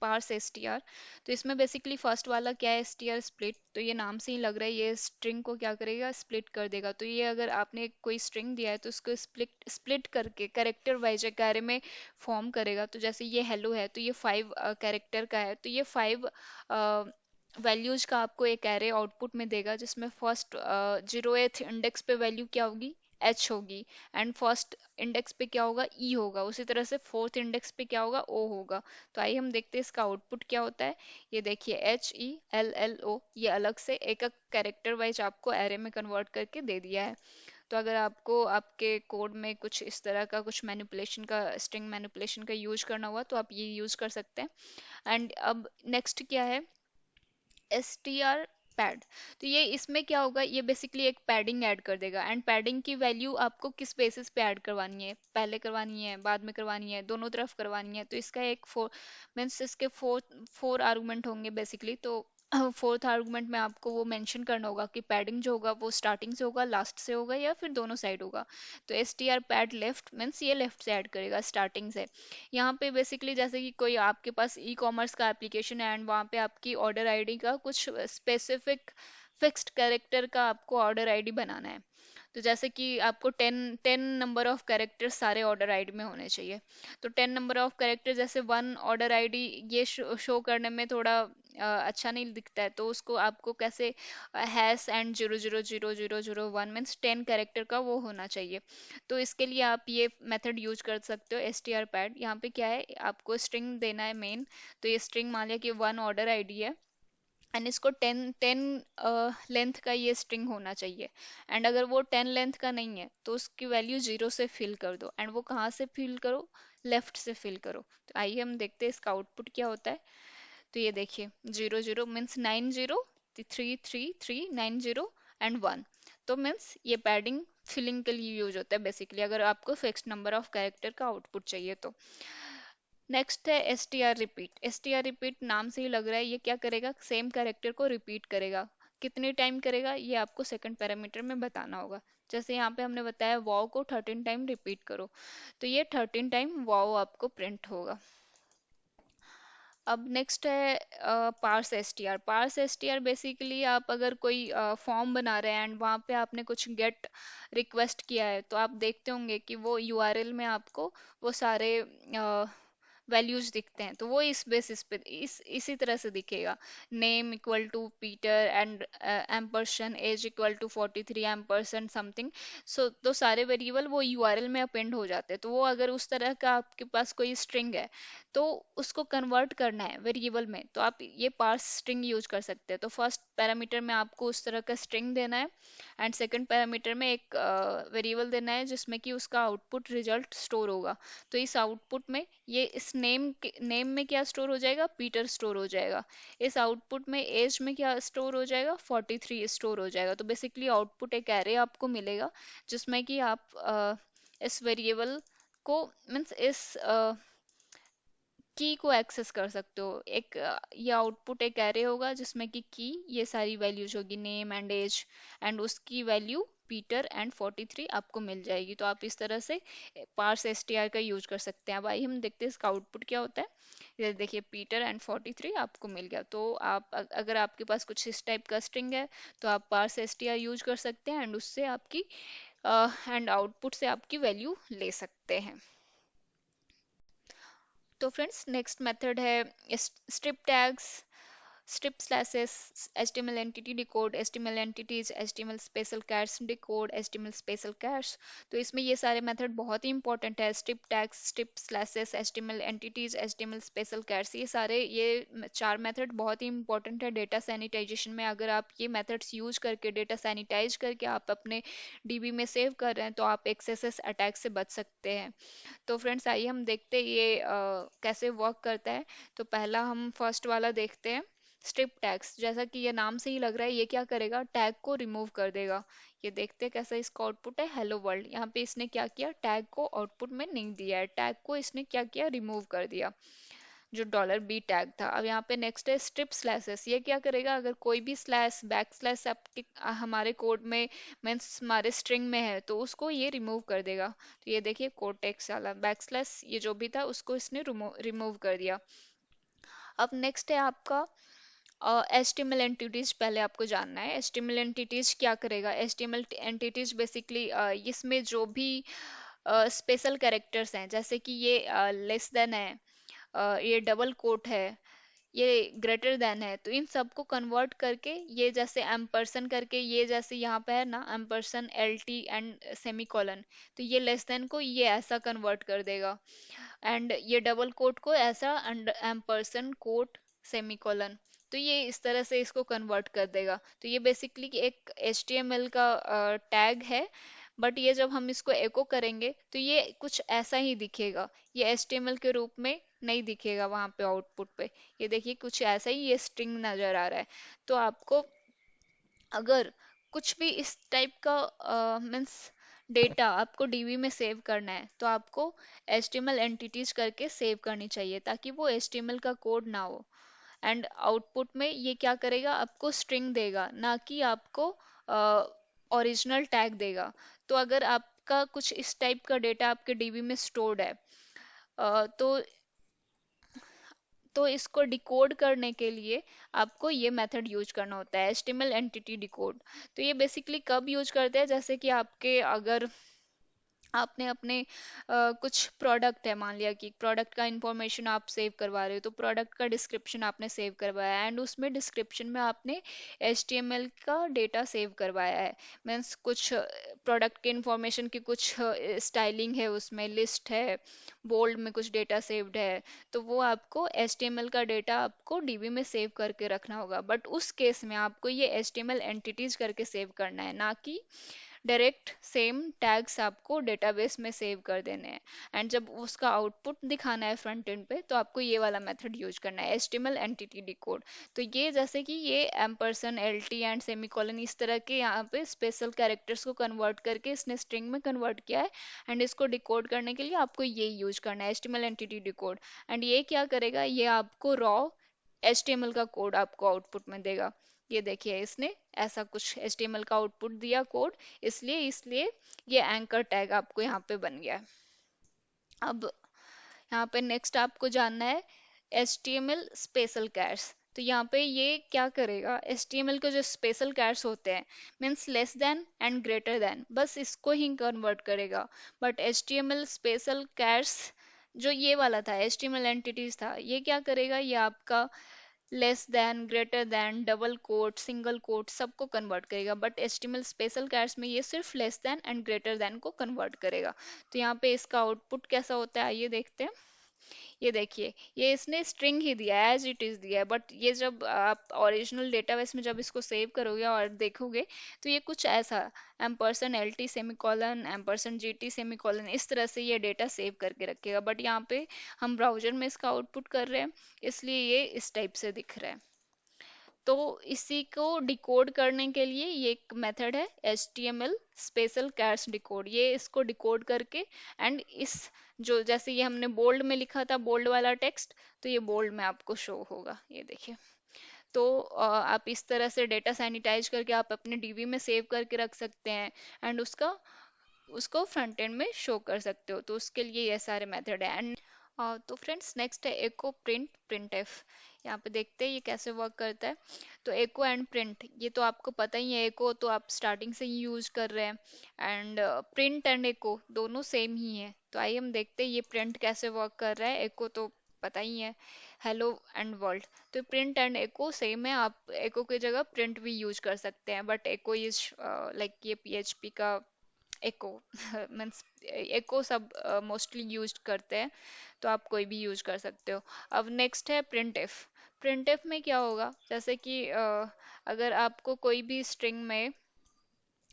parse STR। तो इसमें बेसिकली फर्स्ट वाला क्या है STR स्प्लिट, तो ये नाम से ही लग रहा है ये स्ट्रिंग को क्या करेगा स्प्लिट कर देगा। तो ये अगर आपने कोई स्ट्रिंग दिया है तो उसको स्प्लिट स्प्लिट करके कैरेक्टर वाइज एक array में फॉर्म करेगा। तो जैसे ये हेलो है तो ये 5 कैरेक्टर का है, तो ये 5 वैल्यूज का आपको एक एरे आउटपुट में देगा, जिसमें फर्स्ट 0th इंडेक्स पे वैल्यू क्या होगी H होगी, एंड फर्स्ट इंडेक्स पे क्या होगा E होगा, उसी तरह से फोर्थ इंडेक्स पे क्या होगा O होगा। तो आइए हम देखते हैं इसका आउटपुट क्या होता है। ये देखिए HELLO ये अलग से एक एक कैरेक्टर वाइज आपको एरे में कन्वर्ट करके दे दिया है। तो अगर आपको आपके कोड में कुछ इस तरह का कुछ मैनिपुलेशन का स्ट्रिंग मैनिपुलेशन का यूज करना हुआ तो आप ये यूज कर सकते हैं। एंड अब नेक्स्ट क्या है STR पैड। तो ये इसमें क्या होगा, ये बेसिकली एक पैडिंग ऐड कर देगा, एंड पैडिंग की वैल्यू आपको किस बेसिस पे ऐड करवानी है, पहले करवानी है बाद में करवानी है, दोनों तरफ करवानी है। तो इसका एक फोर मीन्स इसके फोर फोर आर्गुमेंट होंगे बेसिकली। तो फोर्थ आर्गुमेंट में आपको वो मेंशन करना होगा कि पैडिंग जो होगा वो स्टार्टिंग से होगा, लास्ट से होगा, या फिर दोनों साइड होगा। तो STR पैड लेफ्ट मीन्स ये लेफ्ट से ऐड करेगा स्टार्टिंग से। यहाँ पे बेसिकली जैसे कि कोई आपके पास E-कॉमर्स का एप्लीकेशन है एंड वहाँ पे आपकी ऑर्डर आईडी का कुछ स्पेसिफिक फिक्स्ड कैरेक्टर का आपको ऑर्डर आईडी बनाना है। तो जैसे कि आपको 10 नंबर ऑफ कैरेक्टर्स सारे ऑर्डर आईडी में होने चाहिए। तो 10 नंबर ऑफ कैरेक्टर जैसे वन ऑर्डर आईडी ये शो करने में थोड़ा अच्छा नहीं दिखता है, तो उसको आपको कैसे हैश एंड 0000001 मीन्स 10 कैरेक्टर का वो होना चाहिए। तो इसके लिए आप ये मेथड यूज कर सकते हो STR पैड। यहाँ पे क्या है आपको स्ट्रिंग देना है मेन। तो ये स्ट्रिंग मान लिया कि वन ऑर्डर आईडी है एंड इसको 10 लेंथ का ये स्ट्रिंग होना चाहिए। एंड अगर वो 10 लेंथ का नहीं है तो उसकी वैल्यू जीरो से फिल कर दो, एंड वो कहाँ से फिल करो लेफ्ट से फिल करो। तो आइए हम देखते हैं इसका आउटपुट क्या होता है। तो ये देखिए 0 0 मीन्स 90, 3 3 3 90 एंड 1। तो मीन्स ये पैडिंग फिलिंग के लिए यूज होता है बेसिकली, अगर आपको फिक्स्ड नंबर ऑफ कैरेक्टर का आउटपुट चाहिए तो। नेक्स्ट है STR रिपीट। STR रिपीट नाम से ही लग रहा है ये क्या करेगा सेम कैरेक्टर को रिपीट करेगा। कितने टाइम करेगा ये आपको सेकंड पैरामीटर में बताना होगा। जैसे यहाँ पे हमने बताया वाव को 13 टाइम रिपीट करो, तो ये 13 टाइम वाव आपको प्रिंट होगा। अब नेक्स्ट है parse STR। Parse STR basically आप अगर कोई फॉर्म बना रहे हैं एंड वहाँ पे आपने कुछ गेट रिक्वेस्ट किया है, तो आप देखते होंगे कि वो URL में आपको वो सारे वैल्यूज दिखते हैं। तो वो इस बेसिस पे इसी तरह से दिखेगा, name equal to Peter and ampersand, age equal to 43 ampersand something. So तो सारे वेरिएबल वो URL में अपेंड हो जाते हैं। तो वो अगर उस तरह का आपके पास कोई स्ट्रिंग है तो उसको कन्वर्ट करना है वेरिएबल में, तो आप ये पार्स स्ट्रिंग यूज कर सकते हैं। तो फर्स्ट पैरामीटर में आपको उस तरह का स्ट्रिंग देना है, एंड सेकंड पैरामीटर में एक वेरिएबल देना है जिसमें कि उसका आउटपुट रिजल्ट स्टोर होगा। तो इस आउटपुट में ये इस नेम में क्या स्टोर हो जाएगा, पीटर स्टोर हो जाएगा। इस आउटपुट में एज में क्या स्टोर हो जाएगा, 43 स्टोर हो जाएगा। तो बेसिकली आउटपुट एक एरे आपको मिलेगा जिसमें कि आप इस वेरिएबल को मीन्स इस की को एक्सेस कर सकते हो। एक ये आउटपुट एक एरे होगा जिसमें कि की ये सारी वैल्यूज होगी, नेम एंड एज, एंड उसकी वैल्यू पीटर एंड 43 आपको मिल जाएगी। तो आप इस तरह से पार्स एसटीआर का यूज कर सकते हैं। अब आइए हम देखते हैं इसका आउटपुट क्या होता है। ये देखिए पीटर एंड 43 आपको मिल गया। तो आप अगर आपके पास कुछ इस टाइप का स्ट्रिंग है तो आप पार्स एसटीआर यूज कर सकते हैं, एंड उससे आपकी एंड आउटपुट से आपकी वैल्यू ले सकते हैं। तो फ्रेंड्स नेक्स्ट मेथड है strip tags, strip slashes, HTML entity decode, HTML entities, HTML special chars decode, HTML special chars। तो इसमें ये सारे मेथड बहुत ही इंपॉर्टेंट है। Strip tags, strip slashes, HTML entities, HTML special chars, ये सारे ये चार मेथड बहुत ही इंपॉर्टेंट है डेटा सैनिटाइजेशन में। अगर आप ये मेथड्स यूज करके डेटा सैनिटाइज करके आप अपने डीबी में सेव कर रहे हैं तो आप एक्सेस अटैक से बच सकते हैं। तो फ्रेंड्स आइए हम देखते हैं ये कैसे वर्क करता है। तो पहला हम फर्स्ट वाला देखते हैं, स्ट्रिप टैग्स। जैसा कि ये नाम से ही लग रहा है, ये क्या करेगा, टैग को रिमूव कर देगा। ये देखते हैं कैसा इसका आउटपुट है, हेलो वर्ल्ड। यहाँ पे इसने क्या किया, टैग को आउटपुट में नहीं दिया है, टैग को इसने क्या किया, रिमूव कर दिया, जो डॉलर बी टैग था। अब यहाँ पे नेक्स्ट है स्ट्रिप स्लैसेस। ये क्या करेगा, अगर कोई भी स्लैश बैक स्लैश आपके हमारे कोड में मीन्स हमारे स्ट्रिंग में है तो उसको ये रिमूव कर देगा। तो ये देखिए कोड टेक्स्ट वाला बैक स्लैश ये जो भी था उसको इसने रिमूव कर दिया। अब नेक्स्ट है आपका HTML एंटिटीज। पहले आपको जानना है HTML एंटिटीज क्या करेगा। HTML एंटिटीज बेसिकली इसमें जो भी स्पेशल कैरेक्टर्स हैं, जैसे कि ये लेस देन है, ये डबल कोट है, ये ग्रेटर देन है, तो इन सबको कन्वर्ट करके ये जैसे एम्परसन करके ये जैसे यहाँ पे है ना ampersand L T and semicolon, तो ये लेस देन को ये ऐसा कन्वर्ट कर देगा, एंड ये डबल कोट को ऐसा एम्परसन कोट सेमीकोलन। तो ये इस तरह से इसको कन्वर्ट कर देगा। तो ये बेसिकली एक HTML का टैग है, बट ये जब हम इसको एको करेंगे तो ये कुछ ऐसा ही दिखेगा, ये HTML के रूप में नहीं दिखेगा वहां पे आउटपुट पे। ये देखिए कुछ ऐसा ही ये स्ट्रिंग नजर आ रहा है। तो आपको अगर कुछ भी इस टाइप का मीन्स डेटा आपको डीबी में सेव करना है तो आपको HTML एंटिटीज करके सेव करनी चाहिए ताकि वो HTML का कोड ना हो। एंड आउटपुट में ये क्या करेगा, आपको स्ट्रिंग देगा, ना कि आपको ओरिजिनल टैग देगा। तो अगर आपका कुछ इस टाइप का डेटा आपके डीबी में स्टोर्ड है तो इसको डिकोड करने के लिए आपको ये मेथड यूज करना होता है, HTML एंटिटी डिकोड। तो ये बेसिकली कब यूज करते हैं, जैसे कि आपके अगर आपने अपने कुछ प्रोडक्ट है, मान लिया कि प्रोडक्ट का इंफॉर्मेशन आप सेव करवा रहे हो, तो प्रोडक्ट का डिस्क्रिप्शन आपने सेव करवाया है, एंड उसमें डिस्क्रिप्शन में आपने HTML का डेटा सेव करवाया है। मीन्स कुछ प्रोडक्ट के इंफॉर्मेशन की कुछ स्टाइलिंग है, उसमें लिस्ट है, बोल्ड में कुछ डेटा सेव्ड है, तो वो आपको HTML का डेटा आपको डीबी में सेव करके रखना होगा। बट उस केस में आपको ये HTML एंटिटीज करके सेव करना है, ना कि डायरेक्ट सेम टैग्स आपको डेटाबेस में सेव कर देने हैं। एंड जब उसका आउटपुट दिखाना है फ्रंट एंड पे तो आपको ये वाला मेथड यूज करना है, HTML एंटिटी डिकोड। तो ये जैसे कि ये एम्परसन एल टी एंड सेमीकोलन इस तरह के यहाँ पे स्पेशल कैरेक्टर्स को कन्वर्ट करके इसने स्ट्रिंग में कन्वर्ट किया है, एंड इसको डिकोड करने के लिए आपको ये यूज करना है, HTML एंटिटी डिकोड। एंड ये क्या करेगा, ये आपको रॉ HTML का कोड आपको आउटपुट में देगा। ये देखिए इसने ऐसा कुछ HTML का आउटपुट दिया कोड, इसलिए इसलिए ये एंकर टैग आपको यहाँ पे बन गया। अब यहाँ पे नेक्स्ट आपको जानना है HTML स्पेशल कैर्स। तो यहाँ पे ये क्या करेगा, HTML के जो स्पेशल कैर्स होते हैं means less than and greater then, बस इसको ही कन्वर्ट करेगा। बट HTML स्पेशल कैर्स जो ये वाला था HTML एंटिटीज था, ये क्या करेगा, ये आपका less than greater than double quote single quote सबको कन्वर्ट करेगा। बट HTML स्पेशल कैर्स में ये सिर्फ less than and greater than को कन्वर्ट करेगा। तो यहाँ पे इसका आउटपुट कैसा होता है आइए देखते हैं। ये देखिए, ये इसने स्ट्रिंग ही दिया है, एज इट इज दिया है, बट ये जब आप ओरिजिनल डेटाबेस में जब इसको सेव करोगे और देखोगे तो ये कुछ ऐसा ampersand L T semicolon ampersand G T semicolon इस तरह से ये डेटा सेव करके रखेगा, बट यहाँ पे हम ब्राउजर में इसका आउटपुट कर रहे हैं, इसलिए ये इस टाइप से दिख रहा है। तो इसी को डिकोड करने के लिए ये एक मेथड है HTML स्पेशल कैश डिकोड, ये इसको डिकोड करके एंड इस जो जैसे ये हमने बोल्ड में लिखा था बोल्ड वाला टेक्स्ट, तो ये बोल्ड में आपको शो होगा, ये देखिए। तो आप इस तरह से डेटा सैनिटाइज करके आप अपने डीबी में सेव करके रख सकते हैं एंड उसका उसको फ्रंट एंड में शो कर सकते हो, तो उसके लिए ये सारे मेथड है। एंड तो फ्रेंड्स नेक्स्ट है एको प्रिंट प्रिंट एफ। यहाँ पे देखते हैं ये कैसे वर्क करता है। तो एको एंड प्रिंट ये तो आपको पता ही है, एको तो आप स्टार्टिंग से ही यूज कर रहे हैं एंड प्रिंट एंड एको दोनों सेम ही है। तो आइए हम देखते हैं ये प्रिंट कैसे वर्क कर रहा है। एको तो पता ही है, हेलो एंड वर्ल्ड। तो प्रिंट एंड एको सेम है, आप एको की जगह प्रिंट भी यूज कर सकते हैं, बट एको इज लाइक ये पीएचपी का एको मीन्स एको सब मोस्टली यूज करते हैं, तो आप कोई भी यूज कर सकते हो। अब नेक्स्ट है प्रिंट एफ। प्रिंट एफ में क्या होगा, जैसे कि अगर आपको कोई भी स्ट्रिंग में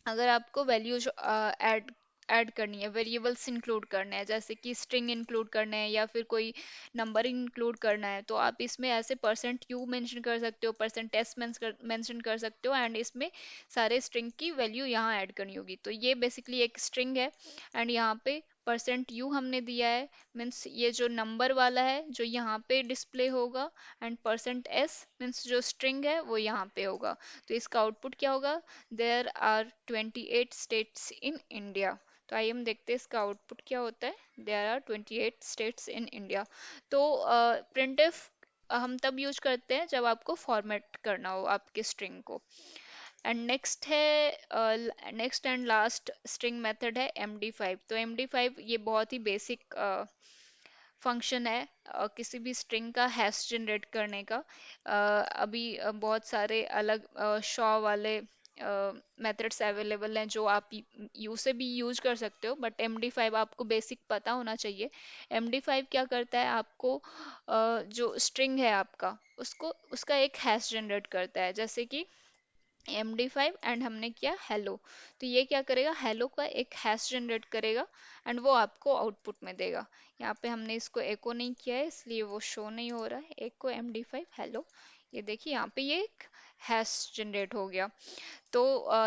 अगर आपको वैल्यूज ऐड ऐड करनी है, वेरिएबल्स इंक्लूड करने हैं, जैसे कि स्ट्रिंग इंक्लूड करने हैं या फिर कोई नंबर इंक्लूड करना है, तो आप इसमें ऐसे परसेंट यू मेंशन कर सकते हो, परसेंट एस मेंशन कर सकते हो एंड इसमें सारे स्ट्रिंग की वैल्यू यहाँ ऐड करनी होगी। तो ये बेसिकली एक स्ट्रिंग है एंड यहाँ पे परसेंट यू हमने दिया है, मीन्स ये जो नंबर वाला है जो यहाँ पे डिस्प्ले होगा एंड परसेंट एस मीन्स जो स्ट्रिंग है वो यहाँ पे होगा। तो इसका आउटपुट क्या होगा, there are 28 states in India. तो आइए हम देखते हैं इसका आउटपुट क्या होता है, there are 28 states in India. तो प्रिंटफ हम तब यूज करते हैं जब आपको फॉर्मेट करना हो आपके स्ट्रिंग को। एंड नेक्स्ट है next and last string method है MD5। तो MD5 ये बहुत ही बेसिक फंक्शन है किसी भी स्ट्रिंग का हैश जनरेट करने का। अभी बहुत सारे अलग शॉ वाले मेथड्स अवेलेबल हैं जो आप यू से भी यूज कर सकते हो, बट MD5 आपको बेसिक पता होना चाहिए। MD5 क्या करता है, आपको जो स्ट्रिंग है आपका उसको उसका एक हैश जनरेट करता है, जैसे कि MD5 एंड हमने किया हेलो, तो ये क्या करेगा, हेलो का एक हैश जनरेट करेगा एंड वो आपको आउटपुट में देगा। यहाँ पे हमने इसको एको नहीं किया है इसलिए वो शो नहीं हो रहा है, एको MD5 हेलो। ये देखिए यहाँ पे ये एक हैश जनरेट हो गया। तो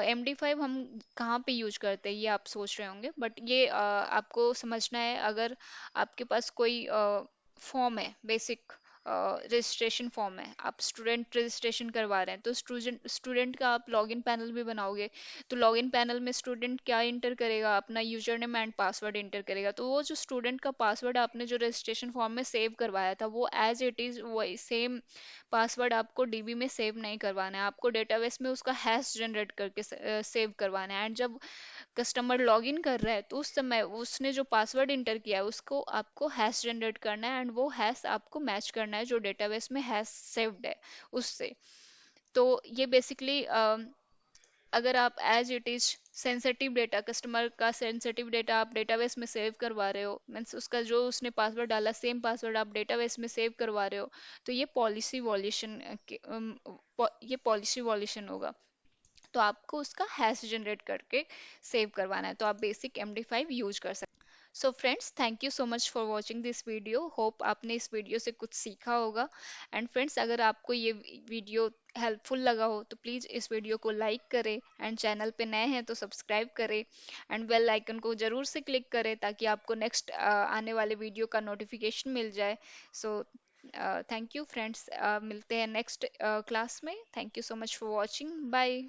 MD5 हम कहाँ पे यूज करते हैं ये आप सोच रहे होंगे, बट ये आपको समझना है। अगर आपके पास कोई फॉर्म है, बेसिक रजिस्ट्रेशन फॉर्म है, आप स्टूडेंट रजिस्ट्रेशन करवा रहे हैं, तो स्टूडेंट स्टूडेंट का आप लॉगिन पैनल भी बनाओगे। तो लॉगिन पैनल में स्टूडेंट क्या इंटर करेगा, अपना user name and password inter करेगा। तो वो जो स्टूडेंट का पासवर्ड आपने जो रजिस्ट्रेशन फॉर्म में सेव करवाया था वो एज इट इज वही सेम पासवर्ड आपको डीबी में सेव नहीं करवाना है, आपको डेटाबेस में उसका हैश जनरेट करके सेव करवाना है। एंड जब कस्टमर लॉगिन कर रहा है तो उस समय उसने जो पासवर्ड इंटर किया है उसको आपको हैश जनरेट करना है एंड वो हैश आपको मैच करना है जो डेटाबेस में हैश सेव्ड है उससे। तो ये बेसिकली अगर आप as it is sensitive data, customer का सेंसिटिव डेटा आप डेटाबेस में सेव करवा रहे हो, मीन्स उसका जो उसने पासवर्ड डाला सेम पासवर्ड आप डेटाबेस में सेव करवा रहे हो, तो ये पॉलिसी वॉल्यूशन ये पॉलिसी वॉल्यूशन होगा। तो आपको उसका हैश जनरेट करके सेव करवाना है, तो आप बेसिक MD5 यूज कर सकते हैं। So friends, thank you so much for watching this video, hope आपने इस वीडियो से कुछ सीखा होगा। एंड फ्रेंड्स, अगर आपको ये वीडियो हेल्पफुल लगा हो तो प्लीज़ इस वीडियो को लाइक करें एंड चैनल पे नए हैं तो सब्सक्राइब करें एंड बेल आइकन को ज़रूर से क्लिक करें ताकि आपको नेक्स्ट आने वाले वीडियो का नोटिफिकेशन मिल जाए। सो थैंक यू फ्रेंड्स, मिलते हैं नेक्स्ट क्लास में। Thank you so much for watching, bye.